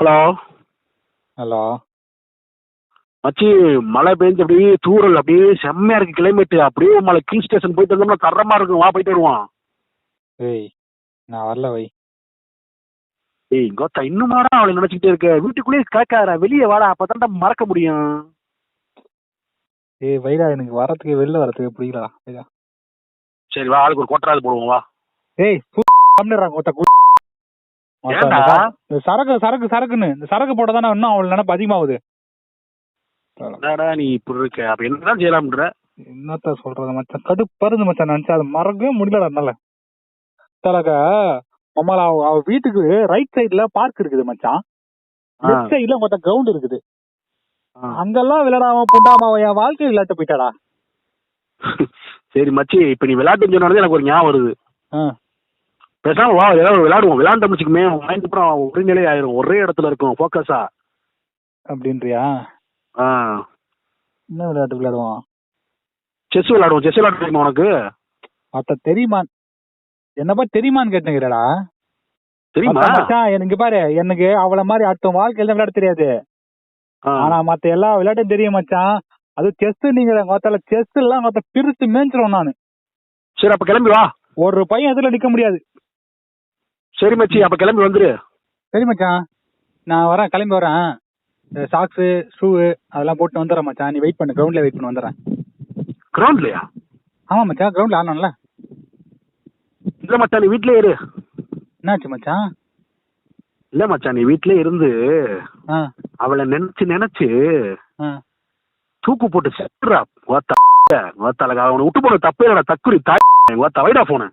Hello. Hello மச்சி, மழை பெஞ்சு அப்படியே தூரல் அப்படியே செம்மையா இருக்கு கிளைமேட். அப்படியே மலை ஹில் ஸ்டேஷன் போயிட்டு வந்தோம்னா தரமா இருக்கும். வா போயிட்டு வருவான். ஏய் நான் வரல வை. ஏய் கோத்தா, இன்னுமாடா அவளை நினைச்சுக்கிட்டே இருக்க? வீட்டுக்குள்ளேயே கேட்காரா, வெளியே வாடா, அப்பதான்டா மறக்க முடியும். ஏய் வைடா, எனக்கு வரத்துக்கு வெளில வரத்துக்கு பிடிக்கலடா வைடா. சரி வா, ஆளுக்கு ஒரு கொட்டராது போடுவோம் வா. ஏய் ஏன்டா? சரக்கு சரக்கு சரக்குன்னு இந்த சரக்கு போட தானே இன்னும் அவள் நினைப்பு அதிகமாகுது. என்னடா நீ இப்படி இருக்க? அப்ப என்னதான் செய்யலாம்ன்ற? என்னத்த சொல்றது மச்சான், கடுப்பருந்து மச்சான். நினைச்சா அதை மறக்கவே முடியலடா என்னால. தலக மம்மால அவ வீட்டுக்கு ரைட் சைடுல பார்க் இருக்குது மச்சான். லெஃப்ட் சைடுல மொத்த கிரவுண்ட் இருக்குது. அங்கெல்லாம் விளையாடாம புண்டாம என் வாழ்க்கை விளையாட்டு போயிட்டாடா. சரி மச்சி, இப்ப நீ விளையாட்டு சொன்னது எனக்கு ஒரு ஞாபகம் வருது. பேசாம வா, ஏதாவது விளையாடுவோம். விளையாண்டோம் வச்சுக்குமே, மைண்ட் அப்புறம் ஒரே நிலை ஆயிரும், ஒரே இடத்துல இருக்கும் ஃபோக்கஸா. அப்படின்றியா? என்ன விளையாட்டு விளையாடுவோம்? செஸ் விளையாடுவோம். செஸ் விளையாட தெரியுமா உனக்கு? அத்த தெரியுமா? என்னப்பா தெரியுமான்னு கேட்டுங்கிறடா. தெரியுமா மச்சான்? எனக்கு பாரு, எனக்கு அவளை மாதிரி அடுத்த வாழ்க்கையில விளையாட தெரியாது. ஆனா மத்த எல்லா விளையாட்டும் தெரியும் மச்சான். அது செஸ். நீங்க செஸ் எல்லாம் பிரிச்சு மேய்ச்சிரும் நானு. சரி அப்ப கிளம்பி வா. ஒரு பையன் எதுல நிக்க முடியாது. சரி மச்சி, அப்ப கிளம்பி வந்துரு. சரி மச்சான், நான் வரேன், கிளம்பி வரேன். சாக்ஸு ஷூ அதெல்லாம் போட்டு வந்துடுறேன் மச்சான். நீ வெயிட் பண்ணு, கிரவுண்ட்ல வெயிட் பண்ணி வந்துடுறேன். கிரவுண்ட்லயா? ஆமா மச்சான், கிரவுண்ட்ல ஆடணும்ல. இல்ல மச்சான், நீ வீட்லயே இரு. என்னாச்சு மச்சான்? இல்ல மச்சான், நீ வீட்லயே இருந்து அவளை நினைச்சு நினைச்சு தூக்கு போட்டு செத்துறா. அவனை விட்டு போன தப்பே இல்லடா. தக்குரி தாய் வைடா போன.